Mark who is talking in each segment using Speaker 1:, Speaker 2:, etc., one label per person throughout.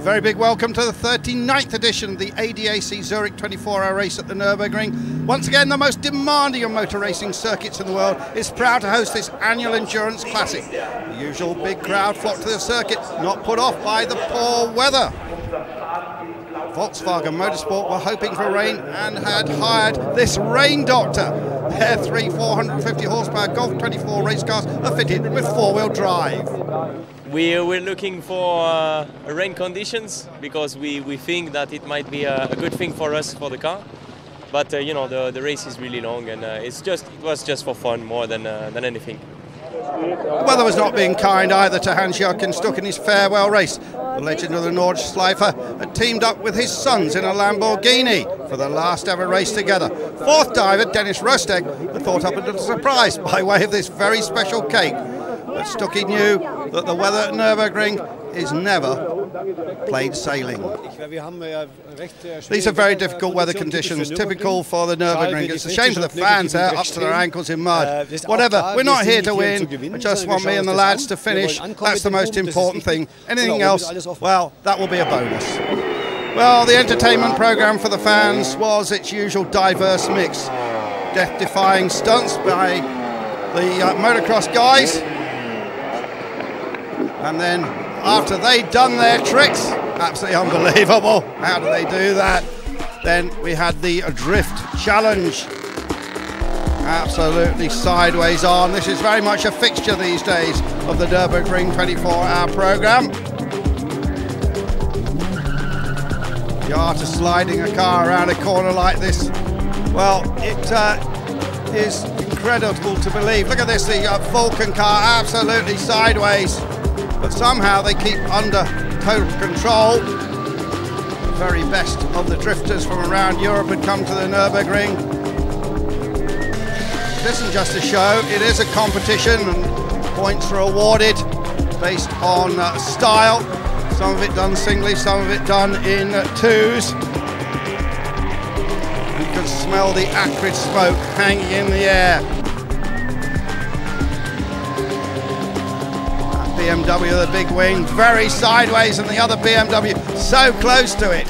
Speaker 1: Very big welcome to the 39th edition of the ADAC Zurich 24-hour race at the Nürburgring. Once again, the most demanding of motor racing circuits in the world is proud to host this annual endurance classic. The usual big crowd flocked to the circuit, not put off by the poor weather. Volkswagen Motorsport were hoping for rain and had hired this rain doctor. Their three 450 horsepower Golf 24 race cars are fitted with four-wheel drive.
Speaker 2: We're looking for rain conditions because we think that it might be a good thing for us for the car. But you know, the race is really long, and it was just for fun more than anything.
Speaker 1: The weather was not being kind either to Hans-Joachim Stuck in his farewell race. The legend of the Nordschleifer had teamed up with his sons in a Lamborghini for the last ever race together. Fourth diver Dennis Rostegg had thought up a little surprise by way of this very special cake. But Stucky knew that the weather at Nürburgring is never plain sailing. These are very difficult weather conditions, typical for the Nürburgring. It's a shame for the fans there, up to their ankles in mud. Whatever, we're not here to win. I just want me and the lads to finish. That's the most important thing. Anything else, well, that will be a bonus. Well, the entertainment programme for the fans was its usual diverse mix. Death-defying stunts by the motocross guys. And then after they'd done their tricks, absolutely unbelievable, how do they do that? Then we had the drift challenge, absolutely sideways on. This is very much a fixture these days of the Nürburgring 24-hour programme. The art of sliding a car around a corner like this, well, it is incredible to believe. Look at this, the Vulcan car absolutely sideways. But somehow they keep under total control. The very best of the drifters from around Europe had come to the Nürburgring. It isn't just a show, it is a competition, and points are awarded based on style. Some of it done singly, some of it done in twos. You can smell the acrid smoke hanging in the air. BMW, the big wing, very sideways, and the other BMW so close to it.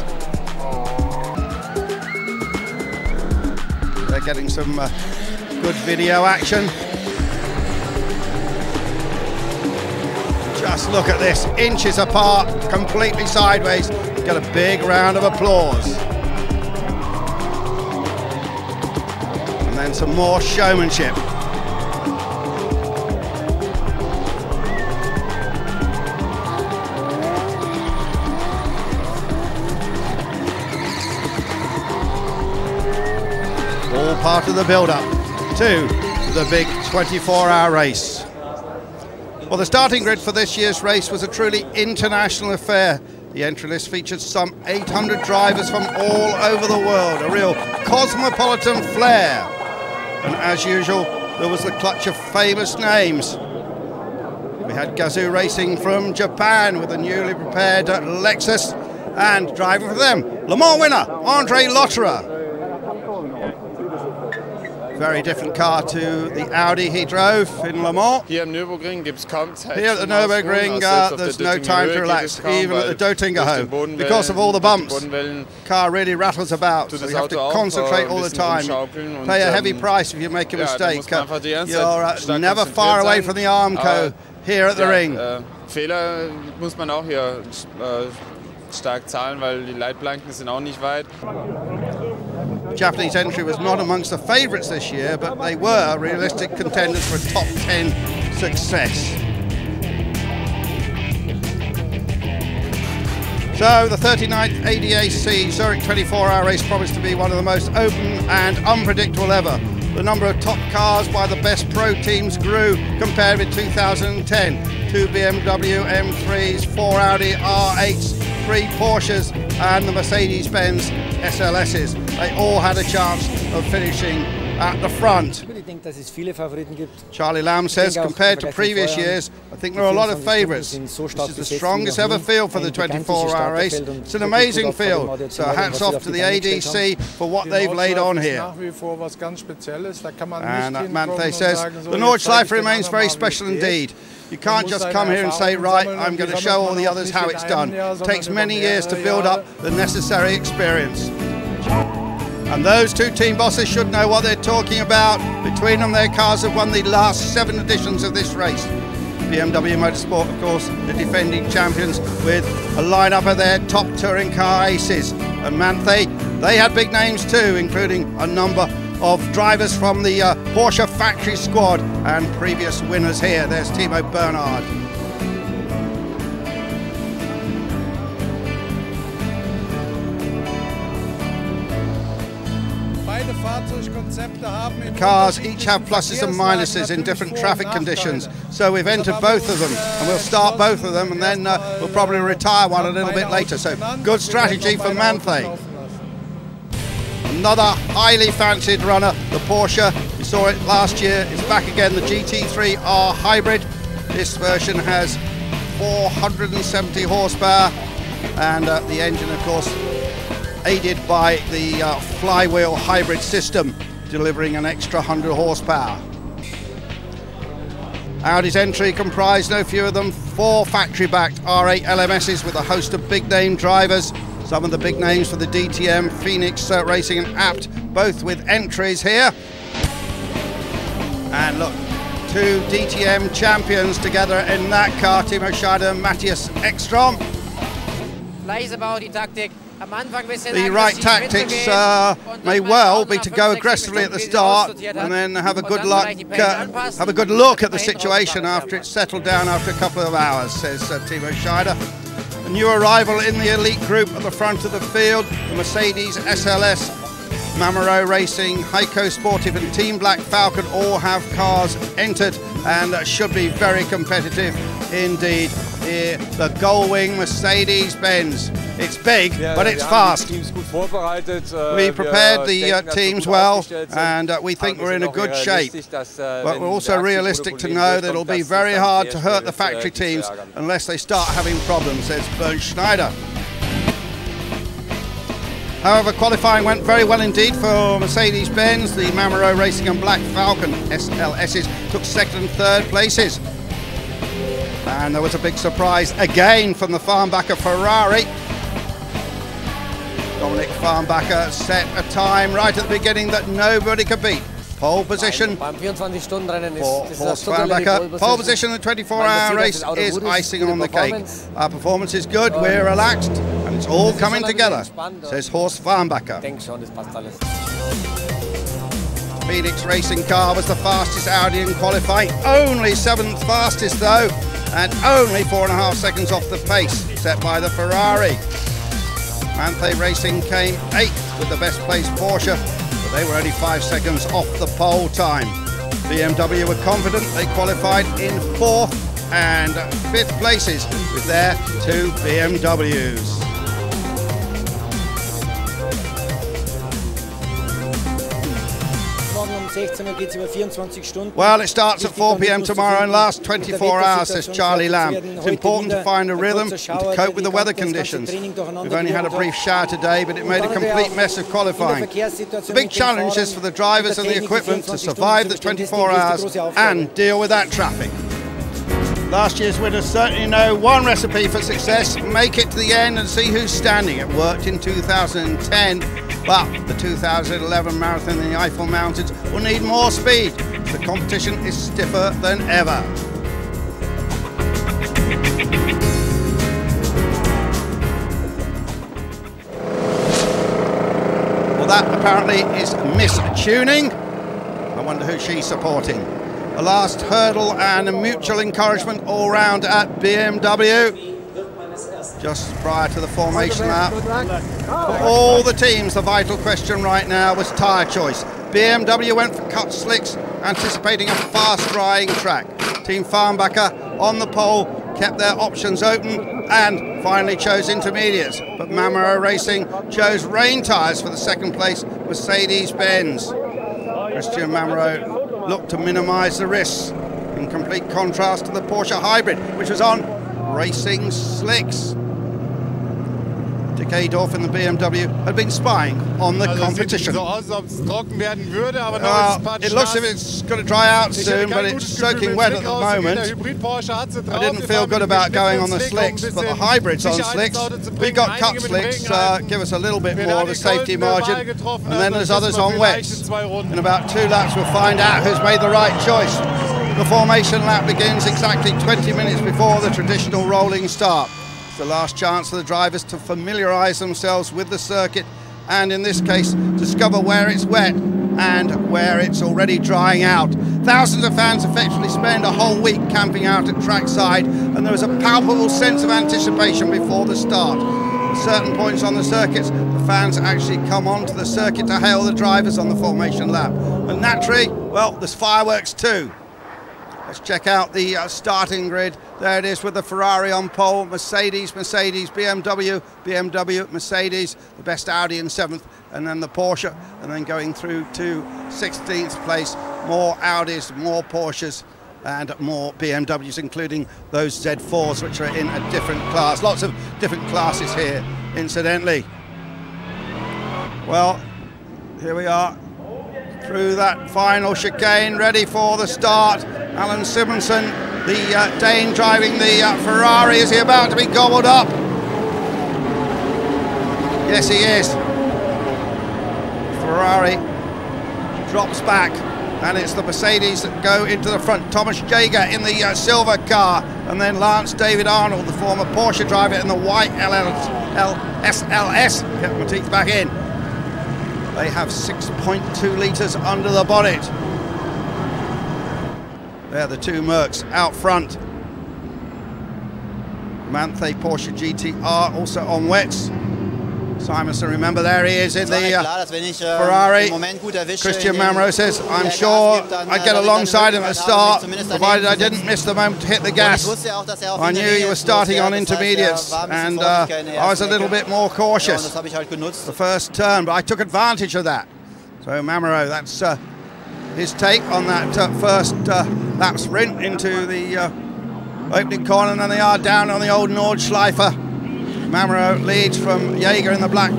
Speaker 1: They're getting some good video action. Just look at this, inches apart, completely sideways. Get a big round of applause. And then some more showmanship. All part of the build-up to the big 24-hour race. Well, the starting grid for this year's race was a truly international affair. The entry list featured some 800 drivers from all over the world, a real cosmopolitan flair. And as usual, there was the clutch of famous names. We had Gazoo Racing from Japan with a newly prepared Lexus, and driving for them, Le Mans winner André Lotterer. Very different car to the Audi he drove in Le Mans. Here at the Nürburgring, there's no time to relax, even at the Doetinger home, because of all the bumps. The car really rattles about, so you have to concentrate all the time. Pay a heavy price if you make a mistake. You're never far away from the Armco here at the ring.
Speaker 3: Fehler muss man auch hier stark zahlen, weil die Leitplanken sind auch nicht weit.
Speaker 1: Japanese entry was not amongst the favourites this year, but they were realistic contenders for a top 10 success. So the 39th ADAC Zurich 24-hour race promised to be one of the most open and unpredictable ever. The number of top cars by the best pro teams grew compared with 2010. 2 BMW M3s, 4 Audi R8s, GT3 Porsches and the Mercedes-Benz SLSs. They all had a chance of finishing at the front. Charlie Lamb says, compared to previous years, I think there are a lot of favourites. This is the strongest ever field for the 24-hour race. It's an amazing field, so hats off to the ADC for what they've laid on here. And Manthey says, the Nordschleife remains very special indeed. You can't just come here and say, right, I'm going to show all the others how it's done. It takes many years to build up the necessary experience. And those two team bosses should know what they're talking about. Between them, their cars have won the last 7 editions of this race. BMW Motorsport, of course, the defending champions, with a lineup of their top touring car aces. And Manthey, they had big names too, including a number of drivers from the Porsche factory squad and previous winners here. There's Timo Bernhard. The cars each have pluses and minuses in different traffic conditions, so we've entered both of them, and we'll start both of them, and then we'll probably retire one a little bit later. So good strategy for Manthey. Another highly fancied runner, the Porsche. We saw it last year. It's back again, the GT3 R Hybrid. This version has 470 horsepower, and the engine, of course, aided by the flywheel hybrid system, delivering an extra 100 horsepower. Audi's entry comprised no fewer than 4 factory-backed R8 LMSs with a host of big-name drivers. Some of the big names for the DTM, Phoenix Racing and Abt, both with entries here. And look, 2 DTM champions together in that car, Timo Scheider and Matthias Ekstrom. The right tactics may well be to go aggressively at the start and then have a good look at the situation after it's settled down after a couple of hours, says Timo Scheider. A new arrival in the elite group at the front of the field, the Mercedes SLS, Manthey Racing, Heiko Sportive and Team Black Falcon all have cars entered and should be very competitive indeed. Here, the Gullwing Mercedes-Benz. It's big, but it's fast. We prepared the teams well, and we think we're in a good shape. But we're also realistic to know that it'll be very hard to hurt the factory teams unless they start having problems, says Bernd Schneider. However, qualifying went very well indeed for Mercedes-Benz. The Manthey Racing and Black Falcon SLSs took 2nd and 3rd places. And there was a big surprise again from the FARNBACHER Ferrari. Dominik FARNBACHER set a time right at the beginning that nobody could beat. Pole position for Horst FARNBACHER. Pole position in the 24-hour race is icing on the cake. Our performance is good, we're relaxed, and it's all coming together, says Horst FARNBACHER. Phoenix Racing car was the fastest Audi in qualifying, only 7th fastest though, and only 4.5 seconds off the pace set by the Ferrari. Manthey Racing came 8th with the best placed Porsche, but they were only 5 seconds off the pole time. BMW were confident, they qualified in 4th and 5th places with their 2 BMWs. Well, it starts at 4 p.m. tomorrow and lasts 24 hours, says Charlie Lamb. It's important to find a rhythm and to cope with the weather conditions. We've only had a brief shower today, but it made a complete mess of qualifying. The big challenge is for the drivers and the equipment to survive the 24 hours and deal with that traffic. Last year's winners certainly know one recipe for success: make it to the end and see who's standing. It worked in 2010, but the 2011 marathon in the Eifel Mountains will need more speed. The competition is stiffer than ever. Well, that apparently is Miss Tuning. I wonder who she's supporting. A last hurdle and a mutual encouragement all round at BMW. Just prior to the formation lap. For all the teams, the vital question right now was tyre choice. BMW went for cut slicks, anticipating a fast drying track. Team FARNBACHER on the pole kept their options open, and finally chose intermediates. But Manthey Racing chose rain tyres for the second place Mercedes-Benz. Christian Manthey looked to minimise the risks, in complete contrast to the Porsche Hybrid, which was on racing slicks. Dick in the BMW had been spying on the competition.
Speaker 4: So aus, ob es trocken werden würde, aber
Speaker 1: it looks as if it's going to dry out soon, but it's soaking wet at the moment. I didn't feel good about going on the slicks, but the hybrids on slicks, we got cut slicks, give us a little bit more of a safety margin, and then there's others on wets. In about 2 laps we'll find out who's made the right choice. The formation lap begins exactly 20 minutes before the traditional rolling start. It's the last chance for the drivers to familiarise themselves with the circuit and, in this case, discover where it's wet and where it's already drying out. Thousands of fans effectively spend a whole week camping out at trackside, and there is a palpable sense of anticipation before the start. At certain points on the circuits, the fans actually come onto the circuit to hail the drivers on the formation lap. And naturally, well, there's fireworks too. Let's check out the starting grid. There it is with the Ferrari on pole, Mercedes, BMW, Mercedes, the best Audi in 7th, and then the Porsche, and then going through to 16th place, more Audis, more Porsches, and more BMWs, including those Z4s, which are in a different class. Lots of different classes here, incidentally. Well, here we are, through that final chicane, ready for the start. Alan Simonsen, the Dane driving the Ferrari. Is he about to be gobbled up? Yes, he is. Ferrari drops back, and it's the Mercedes that go into the front. Thomas Jaeger in the silver car, and then Lance David Arnold, the former Porsche driver, in the white SLS. Get my teeth back in. They have 6.2 litres under the bonnet. They're the two Mercs out front. Manthey Porsche GTR also on wets. Simonson, remember, there he is in the Ferrari. Christian Manthey says, I'm sure I'd get alongside him at the start, provided I didn't miss the moment to hit the gas. I knew he was starting on intermediates, and I was a little bit more cautious the first turn, but I took advantage of that. So Manthey, that's his take on that first lap sprint into the opening corner, and then they are down on the old Nordschleife. Manthey leads from Jaeger in the black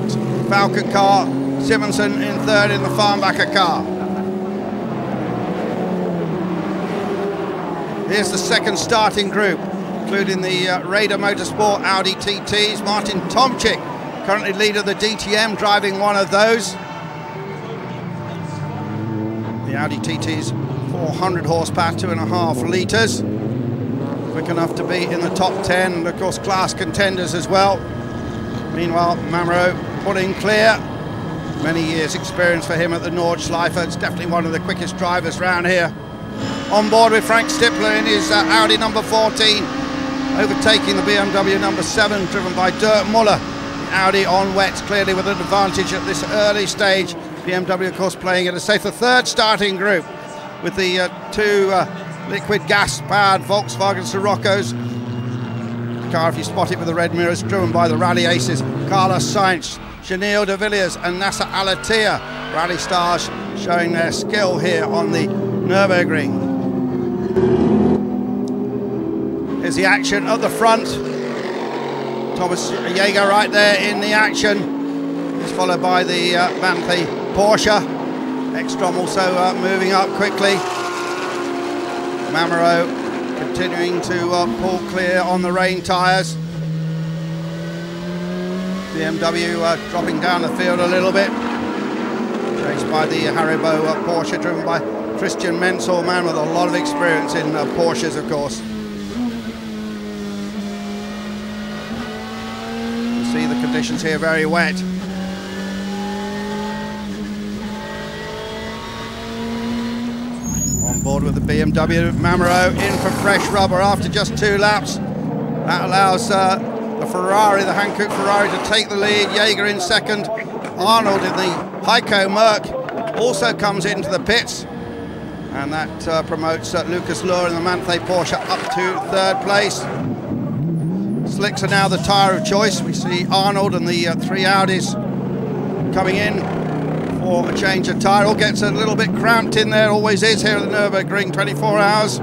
Speaker 1: Falcon car, Simonsen in third in the FARNBACHER car. Here's the second starting group, including the Raider Motorsport Audi TTs. Martin Tomczyk, currently leader of the DTM, driving one of those. The Audi TTs, 400 horsepower, 2.5 litres. Quick enough to be in the top 10, and of course class contenders as well. Meanwhile, Manthey pulling clear. Many years experience for him at the Nordschleife. It's definitely one of the quickest drivers around here. On board with Frank Stippler in his Audi number 14, overtaking the BMW number 7, driven by Dirk Muller. Audi on wets, clearly with an advantage at this early stage. BMW, of course, playing it as safe. The third starting group with the two liquid gas-powered Volkswagen Siroccos. The car, if you spot it with the red mirrors, driven by the rally aces Carlos Sainz, Chenille de Villiers and Nasser Al-Attiyah. Rally stars showing their skill here on the Nürburgring. Here's the action at the front. Thomas Jaeger right there in the action. It's followed by the Manthey Porsche. Ekstrom also moving up quickly. Manthey continuing to pull clear on the rain tyres. BMW dropping down the field a little bit. Chased by the Haribo Porsche, driven by Christian Menzel, man with a lot of experience in Porsches, of course. You see the conditions here very wet. On board with the BMW, Manthey in for fresh rubber after just 2 laps. That allows the Ferrari, the Hankook Ferrari, to take the lead. Jaeger in second. Arnold in the Heiko Merc also comes into the pits. And that promotes Lucas Luhr in the Manthey Porsche up to 3rd place. Slicks are now the tyre of choice. We see Arnold and the 3 Audis coming in for a change of tyre. All gets a little bit cramped in there, always is here at the Nürburgring 24 hours.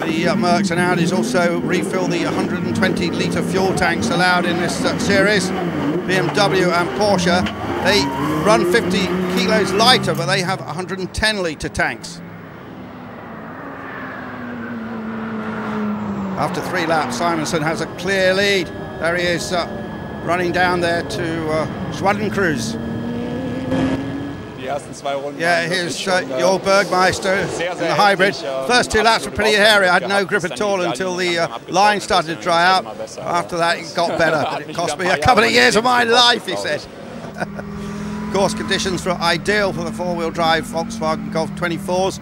Speaker 1: The Mercs and Audis also refill the 120 litre fuel tanks allowed in this series. BMW and Porsche, they run 50 kilos lighter, but they have 110 litre tanks. After 3 laps, Simonsen has a clear lead. There he is, running down there to Schwadenkreuz. Yeah, here's your Bergmeister in the hybrid. First 2 laps were pretty hairy. I had no grip at all until the line started to dry out. After that, it got better, but it cost me a couple of years of my life, he said. Course conditions were ideal for the 4-wheel drive Volkswagen Golf 24s.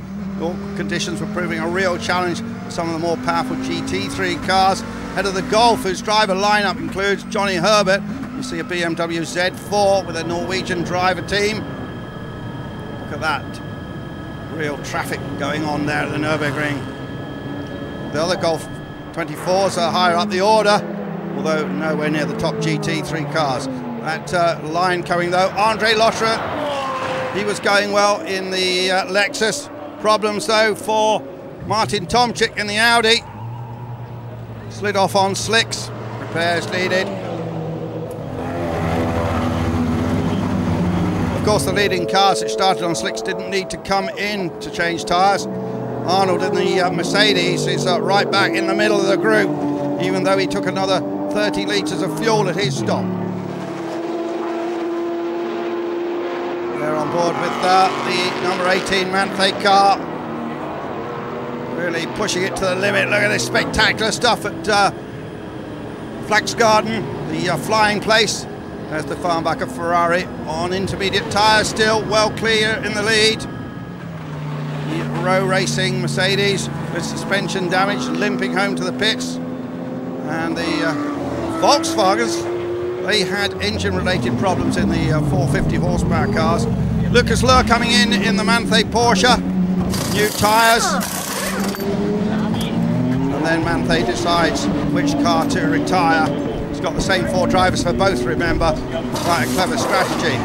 Speaker 1: Conditions were proving a real challenge for some of the more powerful GT3 cars. Head of the Golf, whose driver lineup includes Johnny Herbert. You see a BMW Z4 with a Norwegian driver team. Look at that. Real traffic going on there at the Nürburgring. The other Golf 24s are higher up the order, although nowhere near the top GT3 cars. That line coming though, Andre Lotterer, he was going well in the Lexus. Problems though for Martin Tomczyk in the Audi. Slid off on slicks, repairs needed. Of course, the leading cars that started on slicks didn't need to come in to change tyres. Arnold in the Mercedes is right back in the middle of the group, even though he took another 30 litres of fuel at his stop. They're on board with the number 18 Manthey car. Really pushing it to the limit. Look at this spectacular stuff at Flaxgarden, the flying place. There's the Farnbacher Ferrari on intermediate tyres still, well clear in the lead. The Row Racing Mercedes with suspension damage, limping home to the pits. And the Volkswagens, they had engine-related problems in the 450 horsepower cars. Lucas Luhr coming in the Manthey Porsche, new tyres. And then Manthey decides which car to retire. He's got the same 4 drivers for both, remember. Quite a clever strategy.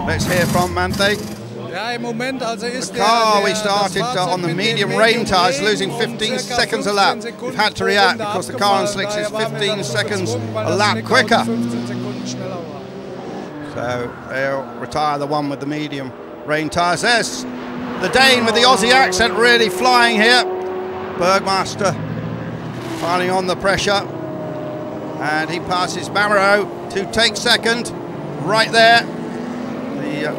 Speaker 1: Let's hear from Manthey. The car we started on the medium rain tyres, losing 15 seconds a lap. We've had to react because the car on slicks is 15 seconds a lap quicker. So they'll retire the one with the medium rain tyres. There's the Dane with the Aussie accent really flying here. Bergmaster finally on the pressure. And he passes Mamero to take second. Right there. The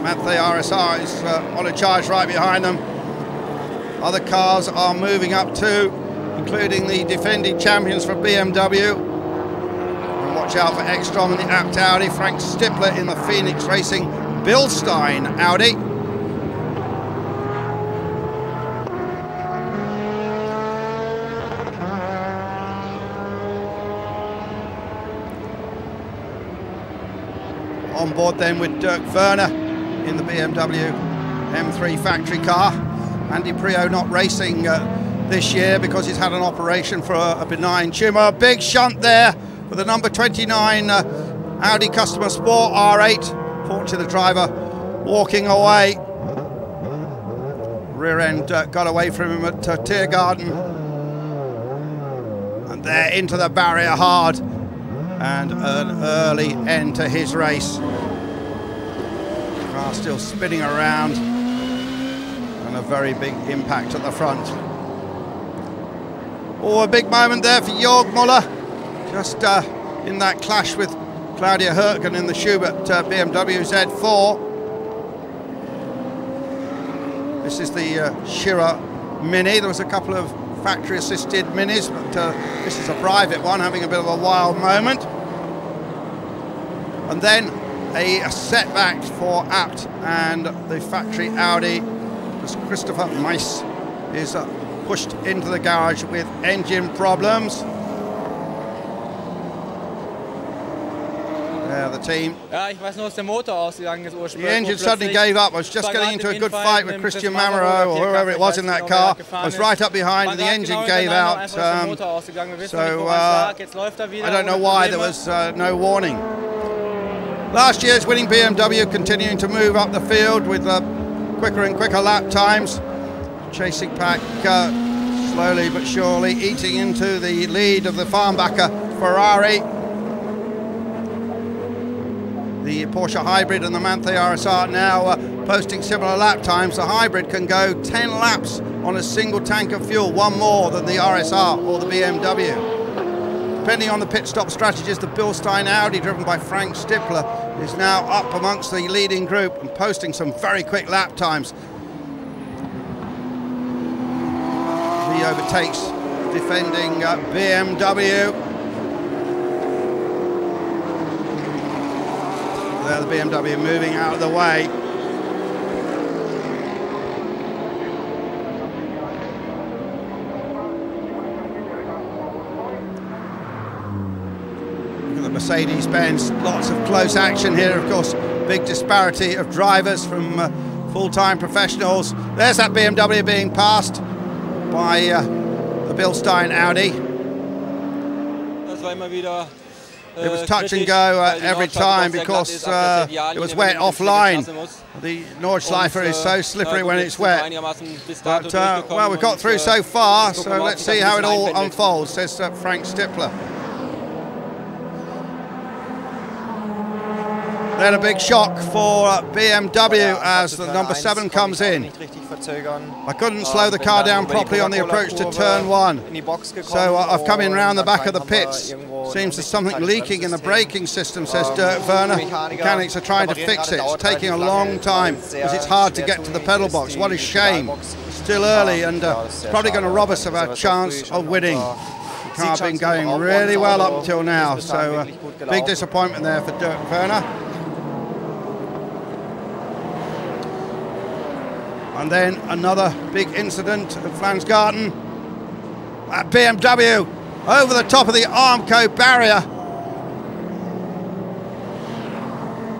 Speaker 1: Manthey RSR is on a charge right behind them. Other cars are moving up too, including the defending champions for BMW. And watch out for Ekstrom in the Abt Audi, Frank Stippler in the Phoenix Racing Bilstein Audi. On board then with Dirk Werner in the BMW M3 factory car. Andy Prio not racing this year because he's had an operation for a benign tumour. Big shunt there for the number 29 Audi Customer Sport R8. Fortunately the driver walking away. Rear end got away from him at Tiergarten. And there into the barrier hard. And an early end to his race. Car still spinning around, and a very big impact at the front. Oh, a big moment there for Jörg Müller, just in that clash with Claudia Hürtgen in the Schubert BMW Z4. This is the Schirra Mini. There was a couple of factory-assisted Minis, but this is a private one, having a bit of a wild moment. And then a setback for Abt and the factory Audi, as Christopher Meiss is pushed into the garage with engine problems. Yeah, the team.
Speaker 5: Ja, ich weiß nur, dass der Motor ausgegangen ist ursprünglich.
Speaker 1: The engine suddenly gave up. I was just getting into a good fight with Christian Mamaro or whoever it was in that car. I was right up behind and the engine gave out. So I don't know why there was no warning. Last year's winning BMW continuing to move up the field with quicker and quicker lap times. Chasing pack slowly but surely eating into the lead of the FARNBACHER Ferrari. The Porsche Hybrid and the Manthey RSR now posting similar lap times. The Hybrid can go 10 laps on a single tank of fuel, one more than the RSR or the BMW. Depending on the pit stop strategies, the Bilstein Audi, driven by Frank Stippler, is now up amongst the leading group and posting some very quick lap times. He overtakes defending BMW. There, the BMW moving out of the way. Look at the Mercedes-Benz, lots of close action here, of course, big disparity of drivers from full-time professionals. There's that BMW being passed by the Bilstein Audi. It was touch and go every time because it was wet offline. The Nordschleifer is so slippery when it's wet. But, well, we've got through so far, so let's see how it all unfolds, says Frank Stippler. Then a big shock for BMW as the number 7 comes in. I couldn't slow the car down properly on the approach to turn 1. So I've come in round the back of the pits. Seems there's something leaking in the braking system, says Dirk Werner. Mechanics are trying to fix it. It's taking a long time because it's hard to get to the pedal box. What a shame. Still early and it's probably going to rob us of our chance of winning. The car's been going really well up until now. So big disappointment there for Dirk Werner. And then another big incident at Flansgarten. That BMW over the top of the Armco barrier.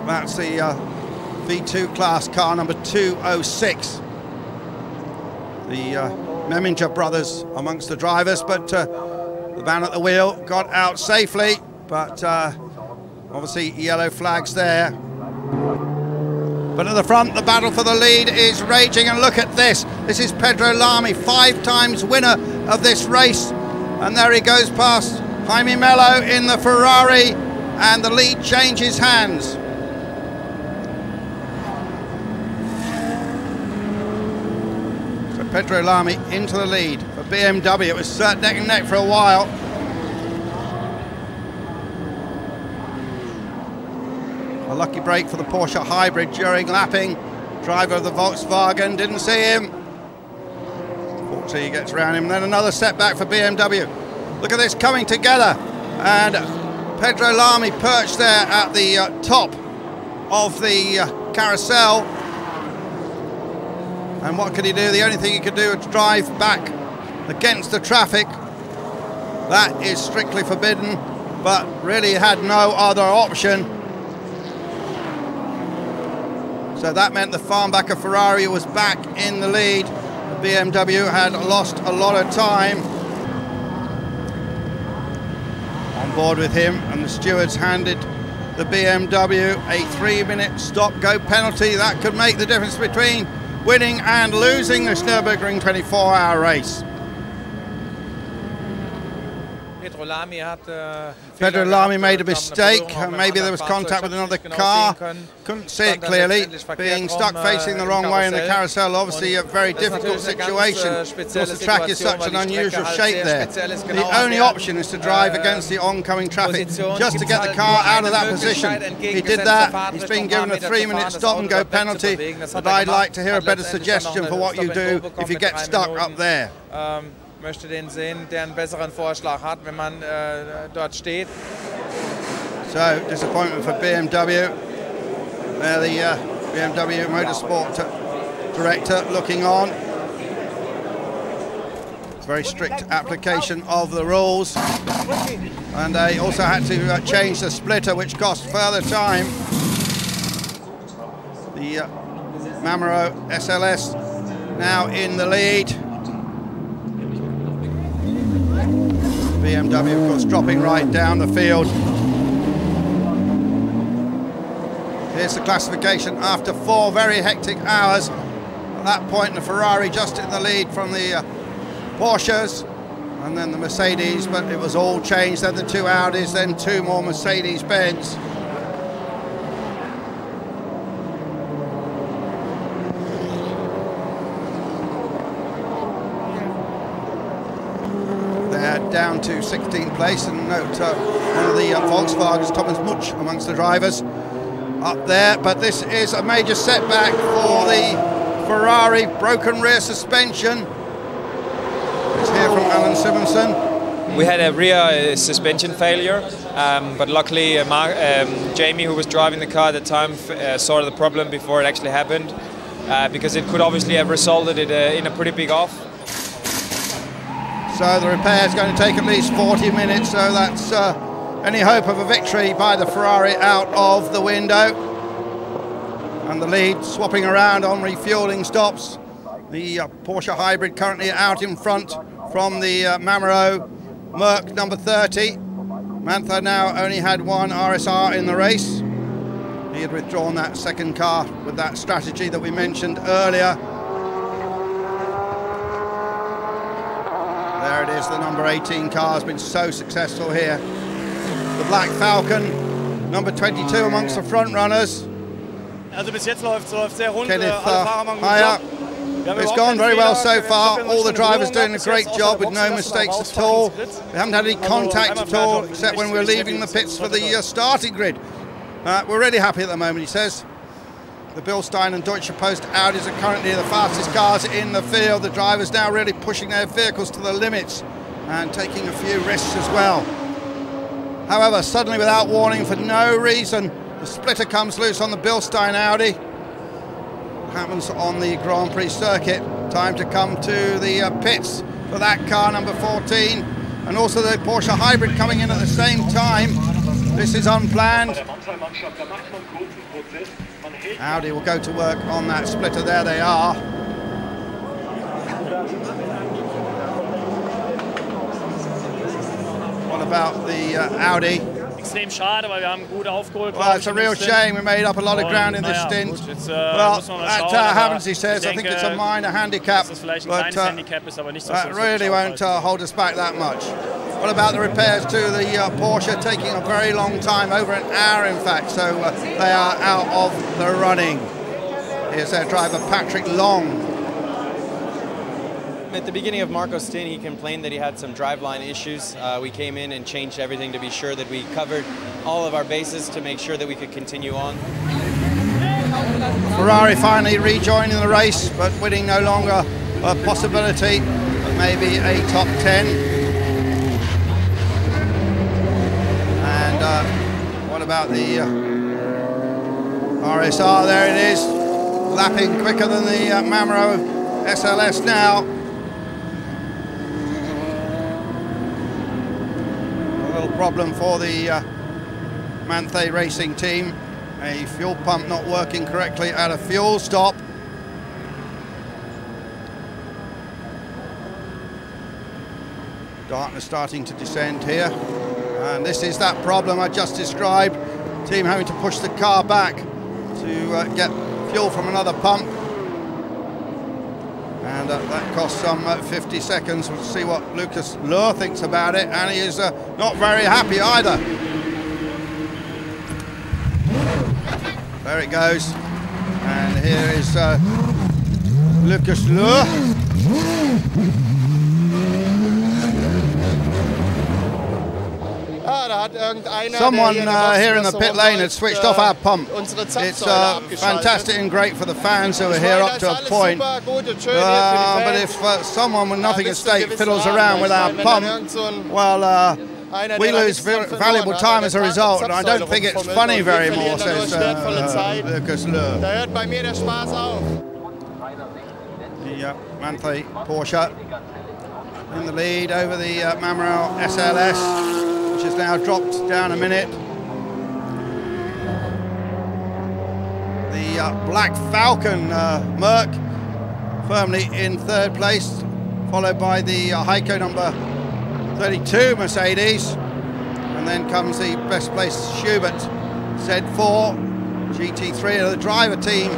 Speaker 1: That's the V2 class car number 206. The Meminger brothers amongst the drivers, but the man at the wheel got out safely, but obviously yellow flags there. But at the front, the battle for the lead is raging, and look at this. This is Pedro Lamy, 5 times winner of this race. And there he goes past Jaime Mello in the Ferrari, and the lead changes hands. So Pedro Lamy into the lead for BMW. It was neck and neck for a while. A lucky break for the Porsche Hybrid during lapping. Driver of the Volkswagen didn't see him. Fortunately, he gets around him. And then another setback for BMW. Look at this coming together. And Pedro Lamy perched there at the top of the carousel. And what could he do? The only thing he could do was drive back against the traffic. That is strictly forbidden, but really had no other option. So that meant the FARNBACHER Ferrari was back in the lead. The BMW had lost a lot of time. On board with him, and the stewards handed the BMW a 3-minute stop-go penalty. That could make the difference between winning and losing this Nürburgring 24-hour race. Pedro Lamy made a mistake. Maybe there was contact with another car. Couldn't see it clearly. Being stuck facing the wrong way in the carousel, obviously a very difficult situation. Of course, the track is such an unusual shape there. The only option is to drive against the oncoming traffic just to get the car out of that position. He did that. He's been given a 3-minute stop-and-go penalty. But I'd like to hear a better suggestion for what you do if you get stuck up there.
Speaker 5: Möchte den sehen, der einen besseren Vorschlag hat, wenn man dort steht.
Speaker 1: So, disappointment for BMW. There the BMW Motorsport director looking on. very strict application of the rules. And they also had to change the splitter, which cost further time. The Mamero SLS now in the lead. BMW, of course, dropping right down the field. Here's the classification after 4 very hectic hours. At that point, the Ferrari just in the lead from the Porsches, and then the Mercedes, but it was all changed. Then the 2 Audis, then 2 more Mercedes-Benz. Down to 16th place, and note one of the Volkswagens, Thomas Mutsch, amongst the drivers up there. But this is a major setback for the Ferrari. Broken rear suspension. Let's hear from Alan Simonson.
Speaker 6: We had a rear suspension failure, but luckily Jamie, who was driving the car at the time, saw the problem before it actually happened, because it could obviously have resulted in a pretty big off.
Speaker 1: So the repair is going to take at least 40 minutes, so that's any hope of a victory by the Ferrari out of the window. And the lead swapping around on refueling stops. The Porsche Hybrid currently out in front from the Mamero Merc number 30. Manthey now only had 1 RSR in the race. He had withdrawn that second car with that strategy that we mentioned earlier. There it is, the number 18 car has been so successful here. The Black Falcon, number 22 amongst the front runners.
Speaker 7: Also bis jetzt läuft sehr rund.
Speaker 1: Kenneth Higher. It's gone very well so far. All the drivers doing a great job with no mistakes at all. We haven't had any contact at all, except when we're leaving the pits for the starting grid. We're really happy at the moment, he says. The Bilstein and Deutsche Post Audis are currently the fastest cars in the field. The drivers now really pushing their vehicles to the limits and taking a few risks as well. However, suddenly without warning, for no reason, the splitter comes loose on the Bilstein Audi. Happens on the Grand Prix circuit. Time to come to the pits for that car, number 14. And also the Porsche Hybrid coming in at the same time. This is unplanned. Audi will go to work on that splitter. There they are. What about the Audi?
Speaker 7: Extrem schade, weil wir haben gut aufgeholt.
Speaker 1: Well, it's a real shame. We made up a lot of ground in this stint. Well, that happens, he says. I think it's a minor handicap, but that really won't hold us back that much. What about the repairs to the Porsche? Taking a very long time, over an hour in fact, so they are out of the running. Here's their driver, Patrick Long.
Speaker 8: At the beginning of Marco's stint, he complained that he had some driveline issues. We came in and changed everything to be sure that we covered all of our bases to make sure that we could continue on.
Speaker 1: Ferrari finally rejoining the race, but winning no longer a possibility, but maybe a top 10. And what about the RSR? There it is, lapping quicker than the Mamero SLS now. Problem for the Manthey Racing team. A fuel pump not working correctly at a fuel stop. Darkness starting to descend here. And this is that problem I just described. Team having to push the car back to get fuel from another pump. And that costs some 50 seconds. We'll see what Lucas Luhr thinks about it, and he is not very happy either. There it goes. And here is Lucas Luhr. Someone here in the pit lane had switched off our pump. It's fantastic and great for the fans who are here up to a point. But if someone with nothing at stake fiddles around with our pump, well, we lose valuable time as a result, and I don't think it's funny very more, says Lucas Luhr. The Manthey Porsche in the lead over the Mamral SLS, which has now dropped down a minute. The Black Falcon Merc firmly in third place, followed by the Heiko number 32 Mercedes, and then comes the best placed Schubert Z4 GT3. The driver team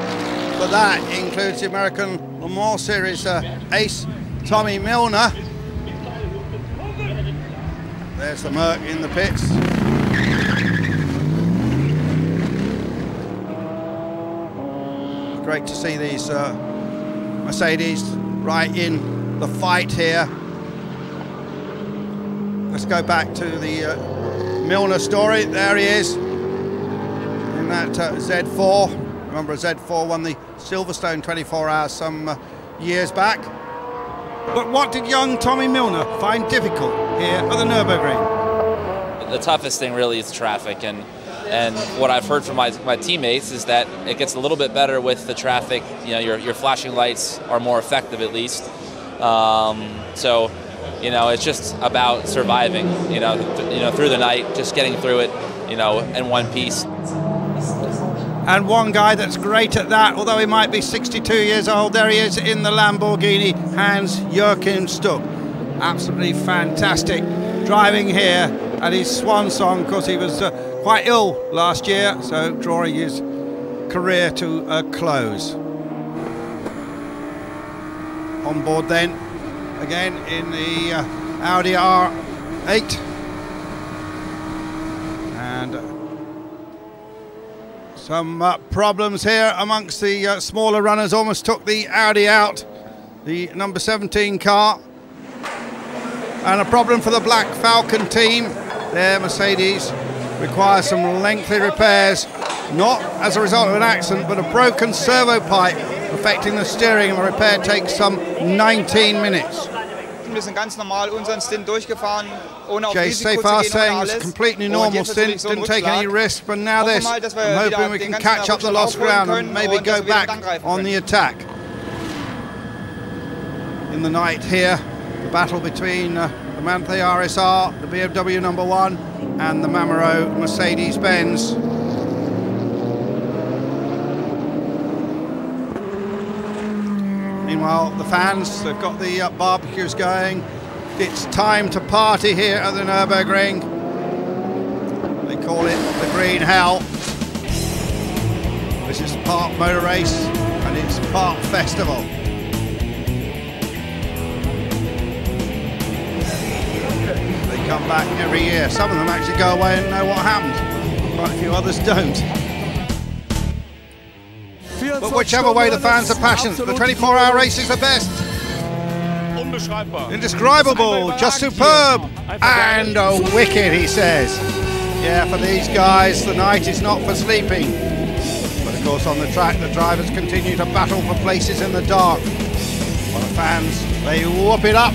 Speaker 1: for that includes the American Le Mans Series ace Tommy Milner. There's the Merc in the pits. Great to see these Mercedes right in the fight here. Let's go back to the Milner story. There he is in that Z4. Remember, Z4 won the Silverstone 24 Hours some years back. But what did young Tommy Milner find difficult here at the Nürburgring?
Speaker 9: The toughest thing really is traffic, and what I've heard from my teammates is that it gets a little bit better with the traffic. You know, your flashing lights are more effective at least. So, you know, it's just about surviving. You know, through the night, just getting through it. You know, in one piece.
Speaker 1: And one guy that's great at that, although he might be 62 years old, there he is in the Lamborghini, Hans-Joachim Stuck. Absolutely fantastic driving here at his swan song, because he was quite ill last year, so drawing his career to a close. On board then, again in the Audi R8. And some problems here amongst the smaller runners. Almost took the Audi out, the number 17 car. And a problem for the Black Falcon team. Their Mercedes requires some lengthy repairs, not as a result of an accident, but a broken servo pipe affecting the steering, and the repair takes some 19 minutes.
Speaker 10: Wir sind ganz normal unseren Stint durchgefahren, ohne auf
Speaker 1: Risiko zu gehen, saying it's a completely normal stint, didn't take any risk, but now this, I'm hoping we can catch up the lost ground and maybe go back on the attack. In the night here, the battle between the Manthey RSR, the BMW number 1, and the Mamaro Mercedes-Benz. Meanwhile, the fans, they've got the barbecues going. It's time to party here at the Nürburgring. They call it the Green Hell. This is part motor race and it's part festival. They come back every year. Some of them actually go away and know what happened. Quite a few others don't. But whichever way the fans are passionate, the 24-hour race is the best. Indescribable, just superb, and wicked, he says. Yeah, for these guys, the night is not for sleeping. But of course, on the track, the drivers continue to battle for places in the dark. While the fans, they whoop it up.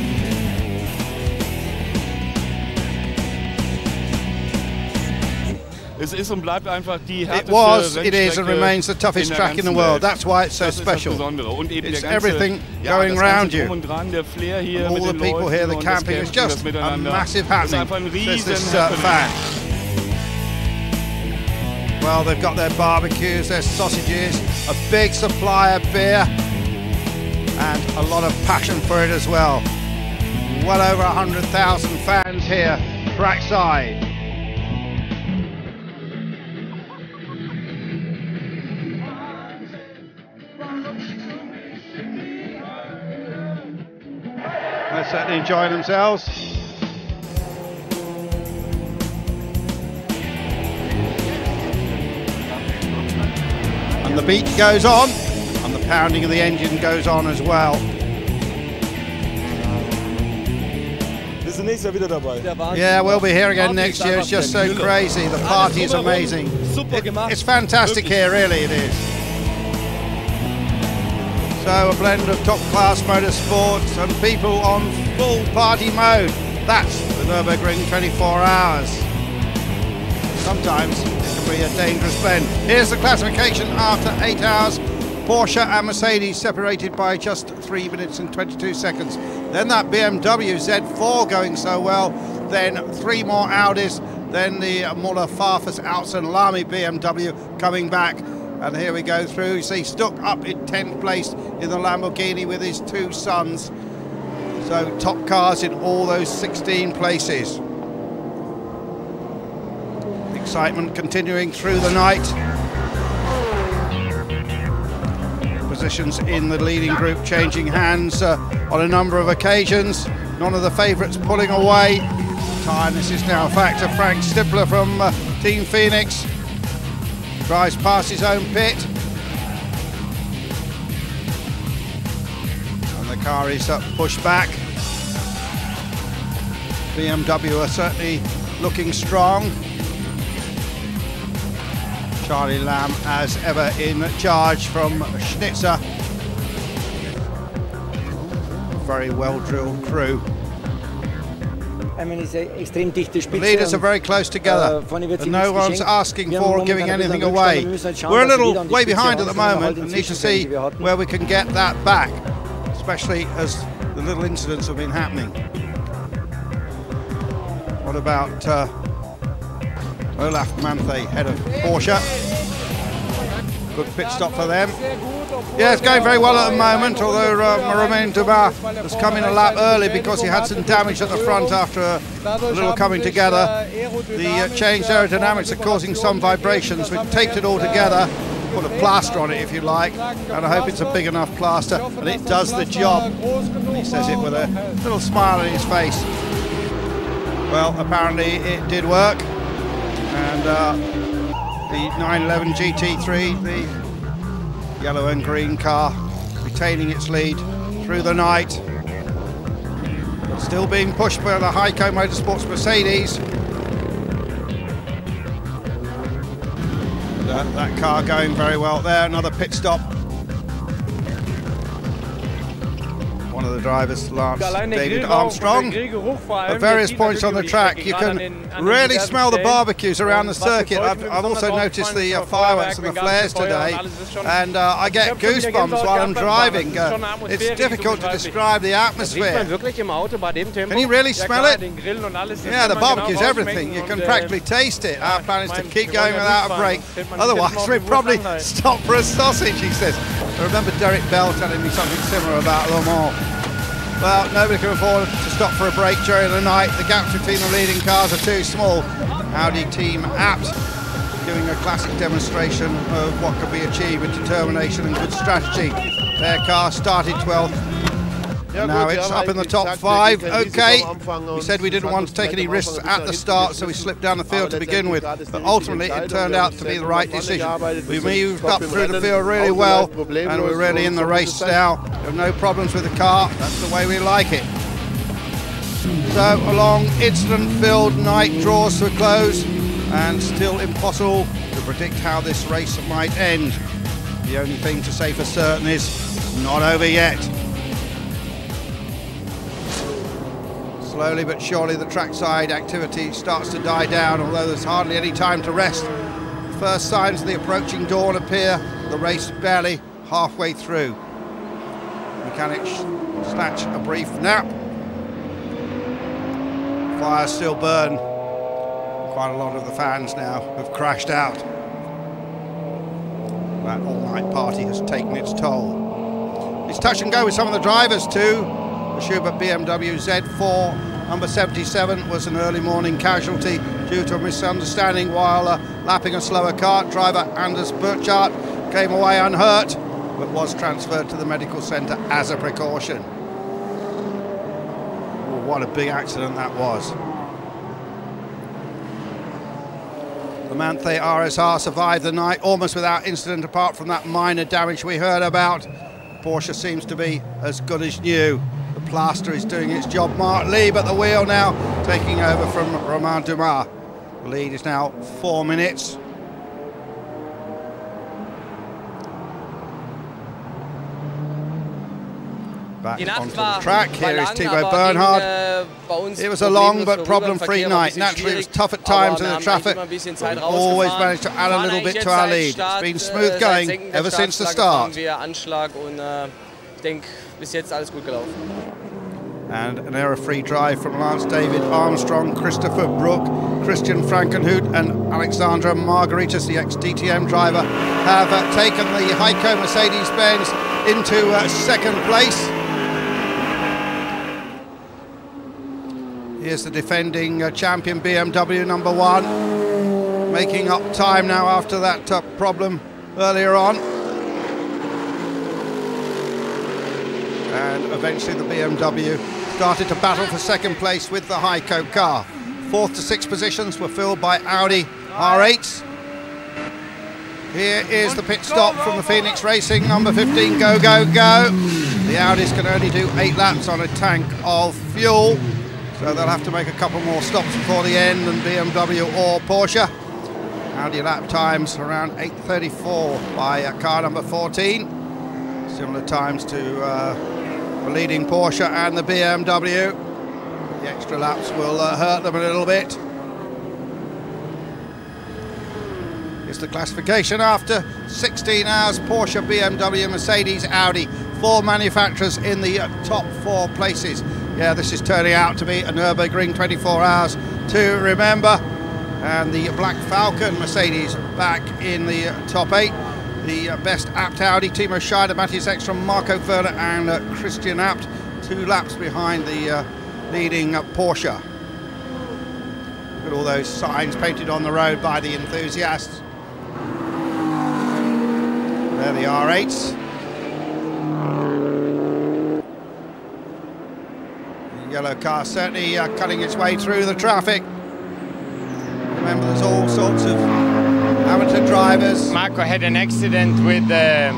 Speaker 11: It
Speaker 1: was, it is, and remains the toughest track in the world. That's why it's so special. It's everything going around you. And all the people here, the camping, it's just a massive happening, says this fan. Well, they've got their barbecues, their sausages, a big supply of beer, and a lot of passion for it as well. Well over 100,000 fans here, trackside. They're certainly enjoying themselves. And the beat goes on, and the pounding of the engine goes on as well. Yeah, we'll be here again next year. It's just so crazy. The party is amazing. It's fantastic here, really it is. So a blend of top-class motorsports and people on full party mode. That's the Nürburgring 24 hours. Sometimes it can be a dangerous blend. Here's the classification after 8 hours, Porsche and Mercedes separated by just 3 minutes and 22 seconds. Then that BMW Z4 going so well, then 3 more Audis, then the Müller Farfus Alsen Lamy BMW coming back. And here we go through. You see Stuck up in 10th place in the Lamborghini with his 2 sons. So top cars in all those 16 places. Excitement continuing through the night. Positions in the leading group changing hands on a number of occasions. None of the favourites pulling away. Tiredness is now a factor. Frank Stippler from Team Phoenix drives past his own pit. And the car is pushed back. BMW are certainly looking strong. Charlie Lamb, as ever, in charge from Schnitzer. Very well-drilled crew. The leaders are very close together, and no one's asking for or giving anything away. We're a little way behind at the moment and need to see where we can get that back, especially as the little incidents have been happening. What about Olaf Manthey, head of Porsche? Good pit stop for them. Yeah, it's going very well at the moment, although Romain Dumas has come in a lap early because he had some damage at the front after a little coming together. The changed aerodynamics are causing some vibrations. We've taped it all together, put a plaster on it if you like, and I hope it's a big enough plaster and it does the job. And he says it with a little smile on his face. Well, apparently it did work, and the 911 GT3, the yellow and green car, retaining its lead through the night. Still being pushed by the Heiko Motorsports Mercedes. That car going very well there. Another pit stop. One of the drivers, Lance David Armstrong. At various points on the track, you can really smell the barbecues around the circuit. I've also noticed the fireworks and the flares today, and I get goosebumps while I'm driving. It's difficult to describe the atmosphere. Can you really smell it? Yeah, the barbecue's everything. You can practically taste it. Our plan is to keep going without a break. Otherwise, we'd probably stop for a sausage, he says. I remember Derek Bell telling me something similar about Le Mans. Well, nobody can afford to stop for a break during the night. The gaps between the leading cars are too small. Audi team apt, doing a classic demonstration of what could be achieved with determination and good strategy. Their car started 12th. Now it's up in the top 5. Okay, we said we didn't want to take any risks at the start, so we slipped down the field to begin with, but ultimately it turned out to be the right decision. We moved up through the field really well, and we're really in the race now. We have no problems with the car. That's the way we like it. So a long incident-filled night draws to a close, and still impossible to predict how this race might end. The only thing to say for certain is it's not over yet. Slowly but surely the trackside activity starts to die down, although there's hardly any time to rest. The first signs of the approaching dawn appear, the race barely halfway through. Mechanics snatch a brief nap. Fires still burn. Quite a lot of the fans now have crashed out. That all-night party has taken its toll. It's touch and go with some of the drivers too. The Schubert BMW Z4 number 77 was an early morning casualty due to a misunderstanding while lapping a slower car. Driver Anders Burchardt came away unhurt, but was transferred to the medical centre as a precaution. Oh, what a big accident that was. The Manthey RSR survived the night almost without incident, apart from that minor damage we heard about. Porsche seems to be as good as new. The plaster is doing its job. Mark Lieb at the wheel now, taking over from Romain Dumas. The lead is now 4 minutes. Back onto the track. Here is Thibaut Bernhard. It was a long but problem-free night. Naturally, it was tough at times in the traffic, but we always managed to add a little bit to our lead. It's been smooth going ever since the start. And an error-free drive from Lance David Armstrong, Christopher Brook, Christian Frankenhout and Alexandra Margaritas, the ex-DTM driver, have taken the Heiko Mercedes-Benz into second place. Here's the defending champion BMW #1, making up time now after that problem earlier on. And eventually the BMW started to battle for second place with the Heiko car. 4th to 6th positions were filled by Audi R8s. Here is the pit stop from the Phoenix Racing, number 15, go, go, go. The Audis can only do 8 laps on a tank of fuel, so they'll have to make a couple more stops before the end than BMW or Porsche. Audi lap times around 8:34 by car number 14. Similar times to the leading Porsche and the BMW. The extra laps will hurt them a little bit. It's the classification after 16 hours. Porsche, BMW, Mercedes, Audi. 4 manufacturers in the top 4 places. Yeah, this is turning out to be a Nürburgring 24 hours to remember. And the Black Falcon Mercedes back in the top 8. The best apt Audi, Timo Scheider, Matthias Ekstrom, Marco Werner and Christian Abt, 2 laps behind the leading Porsche. Look at all those signs painted on the road by the enthusiasts. There the R8s. The yellow car certainly cutting its way through the traffic. Remember, there's all sorts of amateur drivers.
Speaker 11: Marco had an accident with the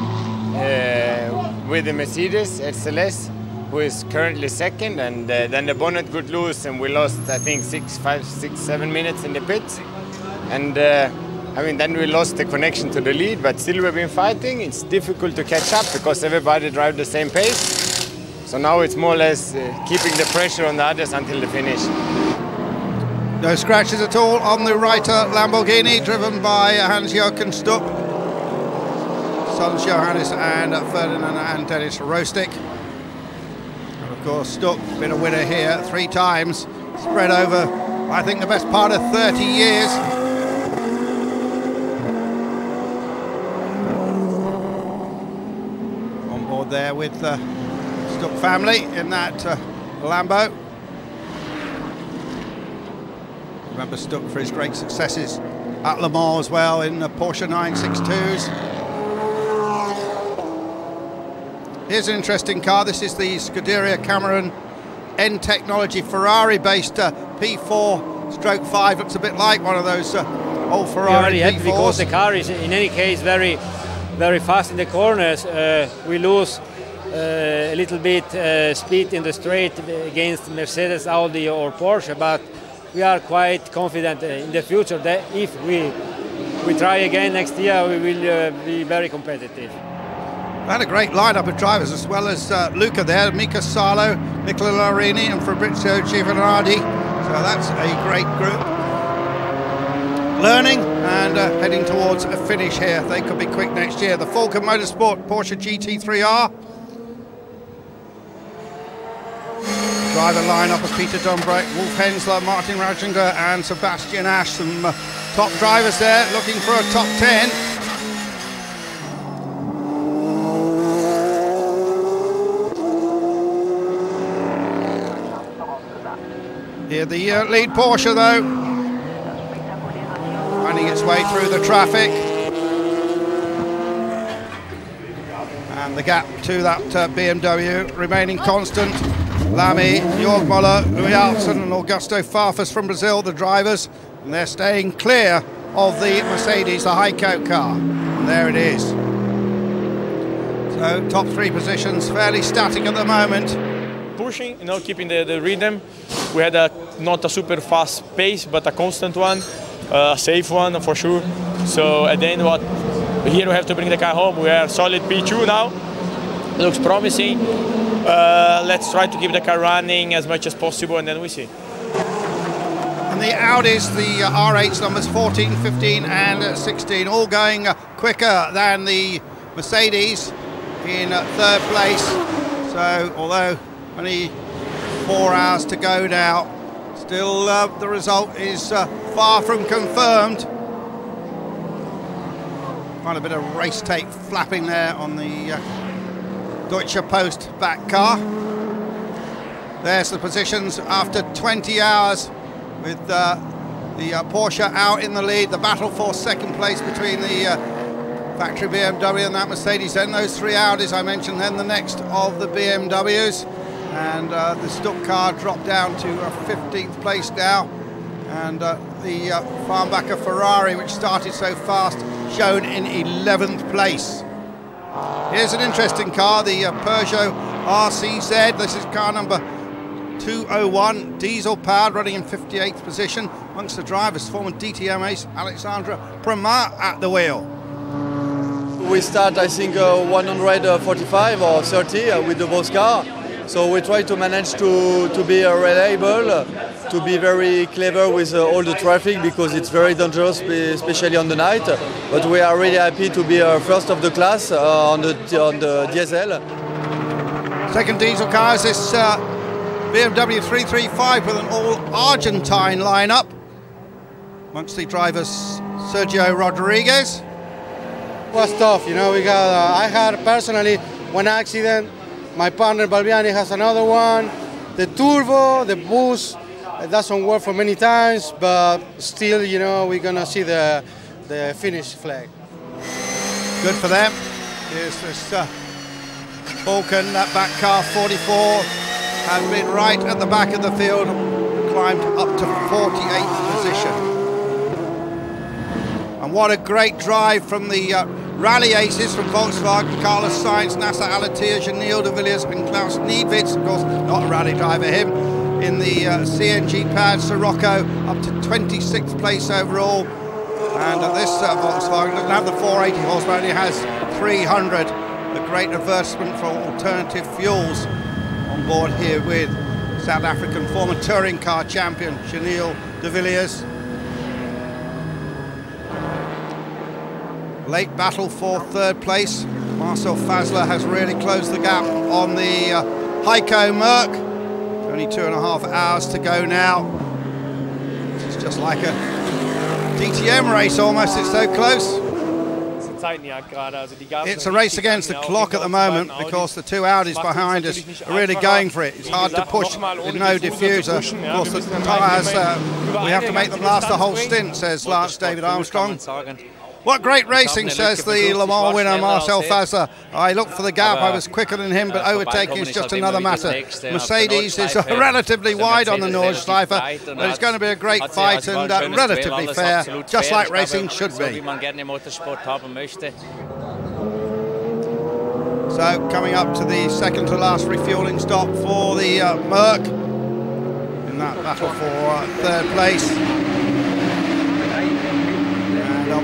Speaker 11: Mercedes SLS, who is currently second, and then the bonnet got loose and we lost, I think, 7 minutes in the pits. And I mean, then we lost the connection to the lead, but still we've been fighting. It's difficult to catch up because everybody drives the same pace. So now it's more or less keeping the pressure on the others until the finish.
Speaker 1: No scratches at all on the Reiter Lamborghini, driven by Hans-Jochen Stupp, sons Johannes and Ferdinand and Dennis Rostick. And of course, Stupp been a winner here 3 times, spread over, I think, the best part of 30 years. On board there with the Stupp family in that Lambo. Remember Stuck for his great successes at Le Mans as well in the Porsche 962s. Here's an interesting car. This is the Scuderia Cameron N Technology Ferrari-based P4/5. Looks a bit like one of those old Ferrari P4s.
Speaker 12: Because the car is in any case very, very fast in the corners. We lose a little bit speed in the straight against Mercedes, Audi or Porsche, but we are quite confident in the future that if we try again next year, we will be very competitive.
Speaker 1: We had a great lineup of drivers, as well as Luca there, Mika Salo, Nicola Larini and Fabrizio Giovanardi. So that's a great group. Learning and heading towards a finish here. They could be quick next year. The Falcon Motorsport Porsche GT3R. Driver lineup of Peter Dombrek, Wolf Hensler, Martin Rajinger and Sebastian Ash. Some top drivers there looking for a top 10. Here the lead Porsche though, finding its way through the traffic. And the gap to that BMW remaining constant. Lamy, Jörg Müller, Louis Alpson and Augusto Farfus from Brazil, the drivers, and they're staying clear of the Mercedes, the Heiko car. And there it is. So top 3 positions fairly static at the moment.
Speaker 13: Pushing, you know, keeping the rhythm. We had not a super fast pace, but a constant one, a safe one for sure. So at the end, here we have to bring the car home. We are solid P2 now. It looks promising. let's try to keep the car running as much as possible, and then we see.
Speaker 1: And the Audis, the R8s numbers 14, 15 and 16, all going quicker than the Mercedes in third place. So although only 4 hours to go now, still the result is far from confirmed. Quite a bit of race tape flapping there on the Deutsche Post back car. There's the positions after 20 hours with the Porsche out in the lead. The battle for second place between the factory BMW and that Mercedes, then those 3 Audis I mentioned, then the next of the BMWs, and the Stuttgart dropped down to 15th place now, and the FARNBACHER Ferrari, which started so fast, shown in 11th place. Here's an interesting car, the Peugeot RCZ. This is car number 201, diesel powered, running in 58th position. Amongst the drivers, former DTM ace Alexandra Prema at the wheel.
Speaker 14: We start, I think, 145 or 30 with the both car. So we try to manage to be reliable, to be very clever with all the traffic, because it's very dangerous, especially on the night. But we are really happy to be first of the class on the diesel.
Speaker 1: Second diesel car is this BMW 335 with an all-Argentine lineup. Amongst the drivers, Sergio Rodriguez.
Speaker 15: It was tough, you know. I had personally one accident. My partner Balbiani has another one. The turbo, the boost, it doesn't work for many times, but still, you know, we're gonna see the finish flag.
Speaker 1: Good for them. Here's this Vulcan, that back car 44, has been right at the back of the field, climbed up to 48th position. And what a great drive from the rally aces from Volkswagen, Carlos Sainz, Nasser Al-Attiyah, Janil de Villiers and Klaus Niedwitz, of course not a rally driver him, in the CNG pad Sirocco, up to 26th place overall. And this Volkswagen doesn't have the 480 horsepower, only has 300. A great advertisement for alternative fuels on board here with South African former touring car champion Janil de Villiers. Late battle for third place. Marcel FASSLER has really closed the gap on the Heiko Merck. Only 2.5 hours to go now. It's just like a DTM race almost, it's so close. It's a race against the clock at the moment, because the 2 Audis behind us are really going for it. It's hard to push with no diffuser. Of course, the tyres, we have to make them last the whole stint, says Lance David Armstrong. What great racing, says the Le Mans winner Marcel FASSLER. I looked for the gap, I was quicker than him, but overtaking is just another matter. Mercedes is relatively wide on the Nordschleife, but it's going to be a great fight and relatively fair, just like racing should be. So coming up to the second to last refuelling stop for the Merck in that battle for third place.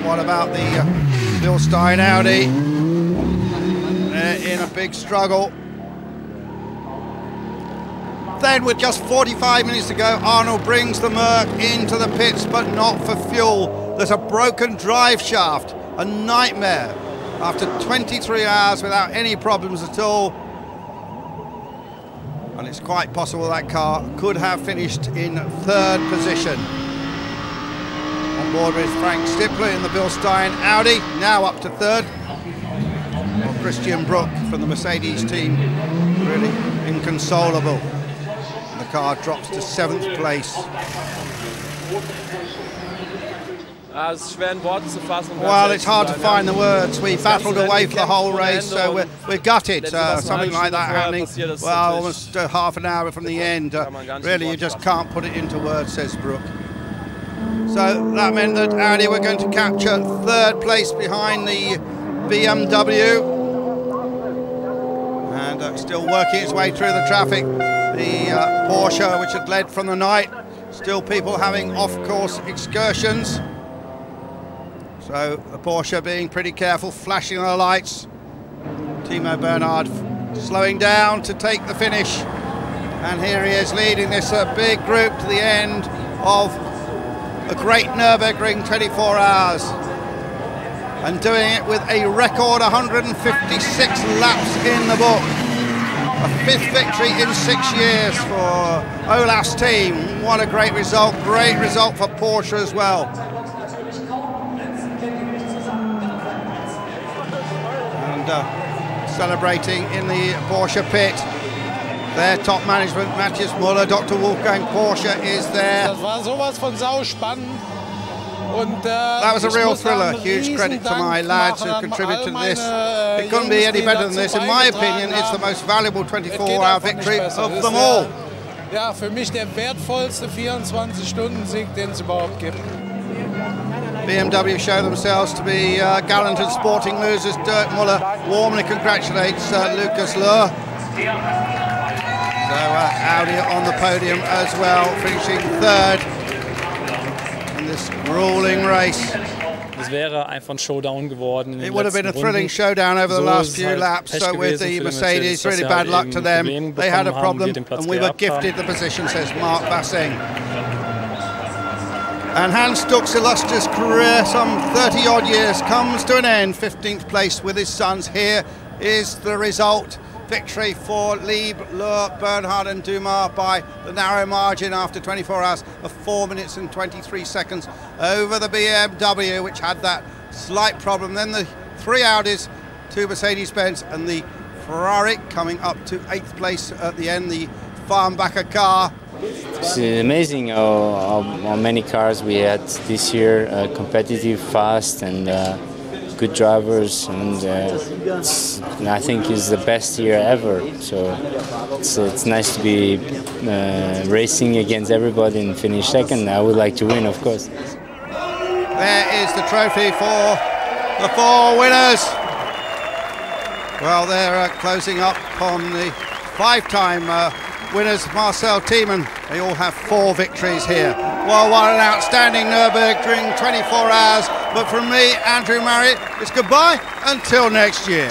Speaker 1: What about the Bilstein Audi? In a big struggle. Then with just 45 minutes to go, Arnold brings the Merc into the pits, but not for fuel. There's a broken drive shaft, a nightmare. After 23 hours without any problems at all. And it's quite possible that car could have finished in third position. On board with Frank Stippler in the Bilstein Audi, now up to third. Well, Christian Brook from the Mercedes team, really inconsolable. And the car drops to 7th place. Well, it's hard to find the words. We battled away for the whole race, so we're gutted. Something like that happening, well, almost half an hour from the end. Really, you just can't put it into words, says Brook. So that meant that Audi were going to capture third place behind the BMW. And still working its way through the traffic. The Porsche, which had led from the night, still people having off-course excursions. So the Porsche being pretty careful, flashing their lights. Timo Bernhard slowing down to take the finish. And here he is leading this big group to the end of a great Nürburgring 24 hours. And doing it with a record 156 laps in the book. A 5th victory in 6 years for Olaf's team. What a great result for Porsche as well. And celebrating in the Porsche pit, their top management, Matthias Müller, Dr. Wolfgang Porsche is there.
Speaker 16: Das war sowas von sauspannend.
Speaker 1: That was a real thriller. Huge credit to my lads who contributed to this. It couldn't be any better than this. In my opinion, it's the most valuable 24-hour victory of them all.
Speaker 16: Ja, für mich der wertvollste 24-Stunden-Sieg, den es überhaupt gibt.
Speaker 1: BMW show themselves to be gallant and sporting losers. Dirk Müller warmly congratulates Lucas Löhr. So Audi on the podium as well, finishing 3rd. This grueling race.
Speaker 17: Es wäre einfach ein Showdown geworden.
Speaker 1: It would have been a thrilling showdown over the last few laps. So with the Mercedes, really bad luck to them. They had a problem and we were gifted the position, says Marc Bassing. And Hans Stuck's illustrious career, some 30-odd years, comes to an end. 15th place with his sons. Here is the result. Victory for Lieb, Löhr, Bernhard and Dumas by the narrow margin after 24 hours of 4 minutes and 23 seconds over the BMW, which had that slight problem. Then the 3 Audis, 2 Mercedes-Benz and the Ferrari coming up to 8th place at the end, the FARNBACHER car.
Speaker 18: It's amazing how many cars we had this year, competitive, fast and good drivers, and I think it's the best year ever. So it's nice to be racing against everybody and finish second. I would like to win, of course.
Speaker 1: There is the trophy for the 4 winners. Well, they're closing up on the 5-time winners, Marcel Thiemann. They all have 4 victories here. Well, what an outstanding Nürburgring 24 hours. But from me, Andrew Marriott, it's goodbye until next year.